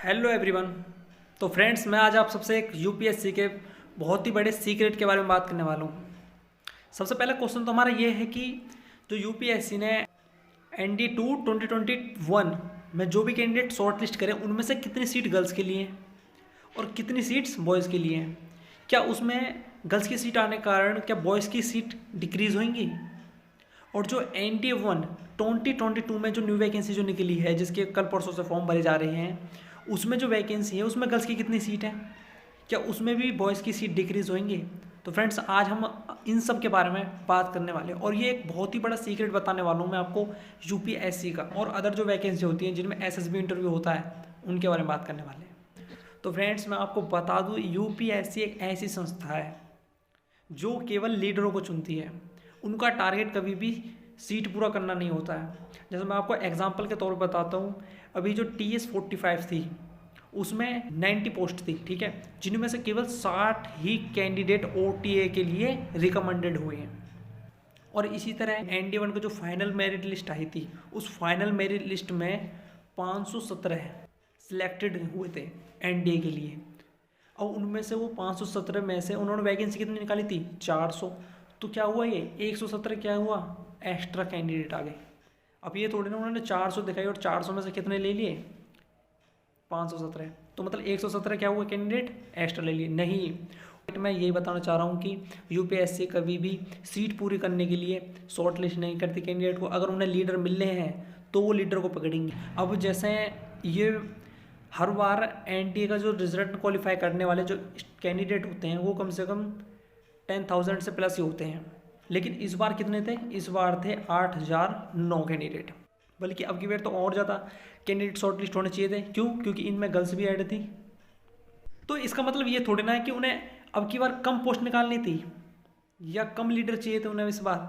Hello everyone. तो friends, मैं आज आप सबसे एक यूपीएससी के बहुत ही बड़े सीक्रेट के बारे में बात करने वाला हूँ। सबसे पहला क्वेश्चन तो हमारा ये है कि जो यूपीएससी ने ND2 2021 में जो भी कैंडिडेट शॉर्ट लिस्ट करें उनमें से कितनी सीट गर्ल्स के लिए हैं और कितनी सीट्स बॉयज़ के लिए हैं। क्या उसमें गर्ल्स की सीट आने के कारण क्या बॉयज़ की सीट डिक्रीज़ होंगी, और जो ND1 2022 में जो न्यू वैकेंसी जो निकली है जिसके कल परसों से फॉर्म भरे जा रहे हैं उसमें जो वैकेंसी है उसमें गर्ल्स की कितनी सीट है, क्या उसमें भी बॉयज़ की सीट डिक्रीज़ होंगी। तो फ्रेंड्स, आज हम इन सब के बारे में बात करने वाले हैं और ये एक बहुत ही बड़ा सीक्रेट बताने वाला हूँ मैं आपको यूपीएससी का, और अदर जो वैकेंसी होती हैं जिनमें एसएसबी इंटरव्यू होता है उनके बारे में बात करने वाले हैं। तो फ्रेंड्स, मैं आपको बता दूँ, यूपीएससी एक ऐसी संस्था है जो केवल लीडरों को चुनती है। उनका टारगेट कभी भी सीट पूरा करना नहीं होता है। जैसे मैं आपको एग्जांपल के तौर पर बताता हूँ, अभी जो TS45 थी उसमें 90 पोस्ट थी, ठीक है, जिनमें से केवल 60 ही कैंडिडेट OTA के लिए रिकमेंडेड हुए हैं। और इसी तरह ND1 का जो फाइनल मेरिट लिस्ट आई थी उस फाइनल मेरिट लिस्ट में 517 सिलेक्टेड हुए थे NDA के लिए, और उनमें से वो 517 में से उन्होंने वैकेंसी कितनी निकाली थी, 400। तो क्या हुआ, ये 117 क्या हुआ, एक्स्ट्रा कैंडिडेट आ गए। अब ये थोड़ी ना उन्होंने 400 दिखाई और 400 में से कितने ले लिए, 517। तो मतलब 117 क्या हुआ, कैंडिडेट एक्स्ट्रा ले लिए। नहीं, मैं यही बताना चाह रहा हूँ कि यूपीएससी कभी भी सीट पूरी करने के लिए शॉर्ट लिस्ट नहीं करती कैंडिडेट को। अगर उन्हें लीडर मिल रहे हैं तो वो लीडर को पकड़ेंगे। अब जैसे ये हर बार NTA का जो रिजल्ट क्वालिफाई करने वाले जो कैंडिडेट होते हैं वो कम से कम 10,000 से प्लस ही होते हैं, लेकिन इस बार कितने थे, इस बार थे 8,009 कैंडिडेट। बल्कि अब की बार तो और ज़्यादा कैंडिडेट शॉर्ट लिस्ट होने चाहिए थे। क्यों? क्योंकि इनमें गर्ल्स भी ऐड थी। तो इसका मतलब ये थोड़ी ना है कि उन्हें अब की बार कम पोस्ट निकालनी थी या कम लीडर चाहिए थे उन्हें इस बार।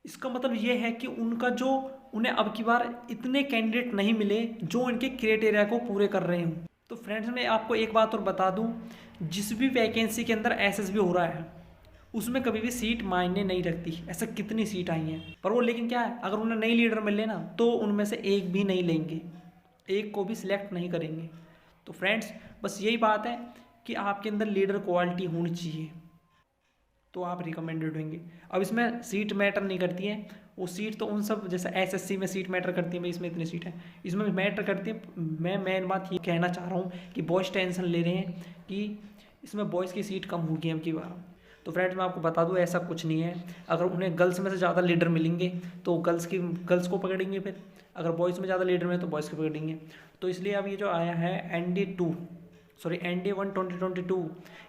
इसका मतलब ये है कि उनका जो उन्हें अब की बार इतने कैंडिडेट नहीं मिले जो इनके क्राइटेरिया को पूरे कर रहे हों। तो फ्रेंड्स, मैं आपको एक बात और बता दूं, जिस भी वैकेंसी के अंदर एसएसबी हो रहा है उसमें कभी भी सीट मायने नहीं रखती, ऐसा कितनी सीट आई हैं पर वो, लेकिन क्या है, अगर उन्हें नई लीडर मिले ना तो उनमें से एक भी नहीं लेंगे, एक को भी सिलेक्ट नहीं करेंगे। तो फ्रेंड्स, बस यही बात है कि आपके अंदर लीडर क्वालिटी होनी चाहिए तो आप रिकमेंडेड होंगे। अब इसमें सीट मैटर नहीं करती है, वो सीट तो उन सब जैसे एसएससी में सीट मैटर करती है, भाई इसमें इतनी सीट है, इसमें मैटर करती है। मैं मेन बात ये कहना चाह रहा हूँ कि बॉयज़ टेंशन ले रहे हैं कि इसमें बॉयज़ की सीट कम होगी अब की बार। तो फ्रेंड्स, मैं आपको बता दूँ ऐसा कुछ नहीं है। अगर उन्हें गर्ल्स में से ज़्यादा लीडर मिलेंगे तो गर्ल्स को पकड़ेंगे, फिर अगर बॉयज़ में ज़्यादा लीडर में तो बॉयज़ को पकड़ेंगे। तो इसलिए अब ये जो आया है ND1 2022,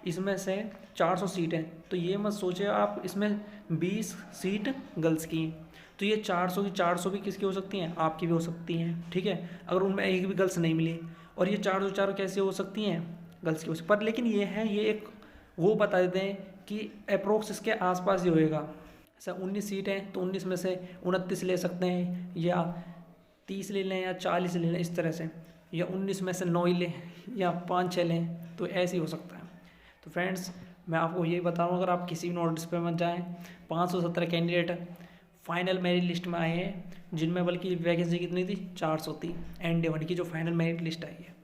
इसमें से 400 सीट है। तो ये मत सोचे आप इसमें 20 सीट गर्ल्स की हैं, तो ये 400 की 400 भी किसकी हो सकती हैं, आपकी भी हो सकती हैं, ठीक है, अगर उनमें एक भी गर्ल्स नहीं मिली। और ये 400 कैसे हो सकती हैं, गर्ल्स की हो सकती पर। लेकिन ये है, ये एक वो बता देते हैं कि अप्रोक्स इसके आसपास ही होएगा। ऐसा 19 सीट है तो 19 में से 29 ले सकते हैं, या 30 ले लें, या 40 ले लें, इस तरह से, या 19 में से 9 ही लें, या 5-6 लें, तो ऐसे ही हो सकता है। तो फ्रेंड्स, मैं आपको यही बता रहा हूँ, अगर आप किसी भी नोटिस पे मत जाएँ। 517 कैंडिडेट फाइनल मेरिट लिस्ट में आए हैं, जिनमें बल्कि वैकेंसी कितनी थी, 400 थी, ND1 की जो फाइनल मेरिट लिस्ट आई है।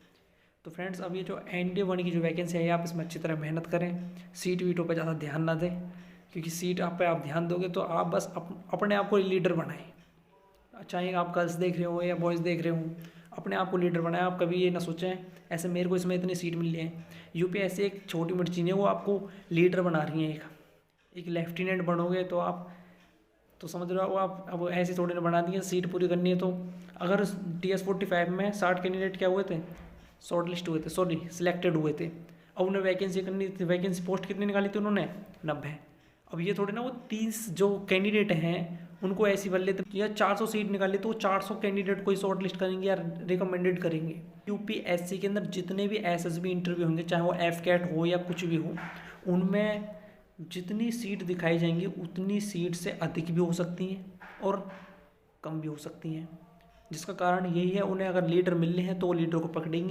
तो फ्रेंड्स, अब ये जो ND1 की जो वैकेंसी है आप इसमें अच्छी तरह मेहनत करें, सीट वीटों पर ज़्यादा ध्यान ना दें, क्योंकि सीट आप पे आप ध्यान दोगे तो आप बस अपने आप को लीडर बनाएं। चाहे आप गर्ल्स देख रहे हो या बॉयज़ देख रहे हो, अपने आप को लीडर बनाएं। आप कभी ये ना सोचें ऐसे मेरे को इसमें इतनी सीट मिल रही है। यूपीएससी एक छोटी मोटी चीज़ है, वो आपको लीडर बना रही है। एक लेफ्टिनेंट बनोगे तो आप तो समझ रहे हो, आप अब ऐसी थोड़ी ना बना दी है, सीट पूरी करनी है। तो अगर TS45 में 60 कैंडिडेट क्या हुए थे, शॉर्ट लिस्ट हुए थे, सॉरी सिलेक्टेड हुए थे, अब उन्हें वैकेंसी करनी थी, वैकेंसी पोस्ट कितनी निकाली थी उन्होंने, 90। अब ये थोड़ी ना वो 30 जो कैंडिडेट हैं उनको ऐसी बल लेते या 400 सीट निकाली तो वो 400 कैंडिडेट को ही शॉर्ट लिस्ट करेंगे या रिकमेंडेड करेंगे। यूपीएससी के अंदर जितने भी एसएसबी इंटरव्यू होंगे, चाहे वो FCAT हो या कुछ भी हो, उनमें जितनी सीट दिखाई जाएंगी उतनी सीट से अधिक भी हो सकती हैं और कम भी हो सकती हैं, जिसका कारण यही है उन्हें अगर लीडर मिलने हैं तो वो लीडर को पकड़ेंगे।